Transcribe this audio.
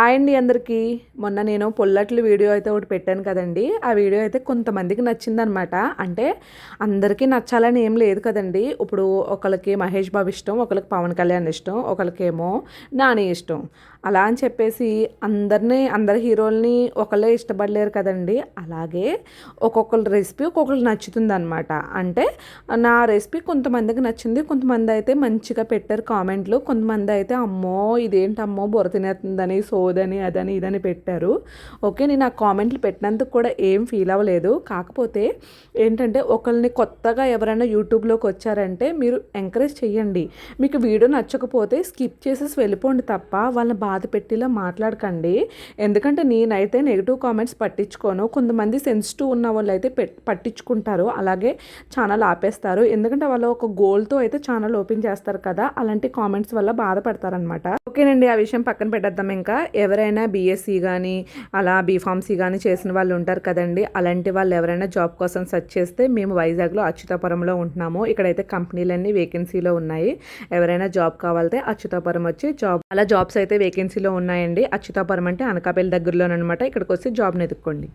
Hi అండి అందరికీ. మొన్న నేను పొల్లట్లు వీడియో అయితే ఒకటి పెట్టాను కదండీ! ఆ వీడియో అయితే కొంతమందికి నచ్చిందనమాట. అంటే అందరికీ నచ్చాలని ఏం లేదు కదండీ! ఇప్పుడు ఒకళ్ళకి మహేష్ బాబు ఇష్టం, ఒకళ్ళకి పవన్ కళ్యాణ్ ఇష్టం, ఒకళ్ళకేమో నాని ఇష్టం. అలా అని చెప్పేసి అందరి హీరోలని ఒకళ్ళే ఇష్టపడలేరు కదండీ! అలాగే ఒక్కొక్కళ్ళ రెసిపీ ఒక్కొక్కళ్ళకి నచ్చుతుందనమాట. అంటే నా రెసిపీ కొంతమందికి నచ్చింది. కొంతమంది అయితే మంచిగా పెట్టారు కామెంట్లు. కొంతమంది అయితే అమ్మో! ఇదేంటమ్మో బుర్ర తినేస్తుందని, సోదని, అదని, ఇదని పెట్టారు. ఓకే. నేను ఆ కామెంట్లు పెట్టినందుకు కూడా ఏం ఫీల్ అవ్వలేదు. కాకపోతే ఏంటంటే ఒకళ్ళని కొత్తగా ఎవరైనా యూట్యూబ్‌లోకి వచ్చారంటే మీరు ఎంకరేజ్ చేయండి. మీకు వీడియో నచ్చకపోతే స్కిప్ చేసేసి వెళ్ళిపోండి తప్ప వాళ్ళని బాధ పెట్టేలా మాట్లాడకండి. ఎందుకంటే నేనైతే నెగెటివ్ కామెంట్స్ పట్టించుకోను. కొంతమంది సెన్సిటివ్ ఉన్న వాళ్ళైతే పట్టించుకుంటారు. అలాగే ఛానల్ ఆపేస్తారు. ఎందుకంటే వాళ్ళు ఒక గోల్‌తో అయితే ఛానల్ ఓపెన్ చేస్తారు కదా! అలాంటి కామెంట్స్ వల్ల బాధపడతారనమాట. ఓకేనండి. ఆ విషయం పక్కన పెట్టేద్దాం ఇంకా. ఎవరైనా బీఎస్సీ గానీ, అలా బీఫార్మసీ గానీ చేసిన వాళ్ళు ఉంటారు కదండీ! అలాంటి వాళ్ళు ఎవరైనా జాబ్ కోసం సెర్చ్ చేస్తే మేము వైజాగ్‌లో అచ్యుతాపురంలో ఉంటున్నాము. ఇక్కడైతే కంపెనీలన్నీ వేకెన్సీలో ఉన్నాయి. ఎవరైనా జాబ్ కావాలితే అచ్యుతాపురం వచ్చి అలా జాబ్స్ అయితే వేకెన్సీలో ఉన్నాయండి. అచ్యుతాపురం అంటే అనకాపల్లి దగ్గరలోననమాట. ఇక్కడికొచ్చి జాబ్‌ని ఎతుక్కోండి.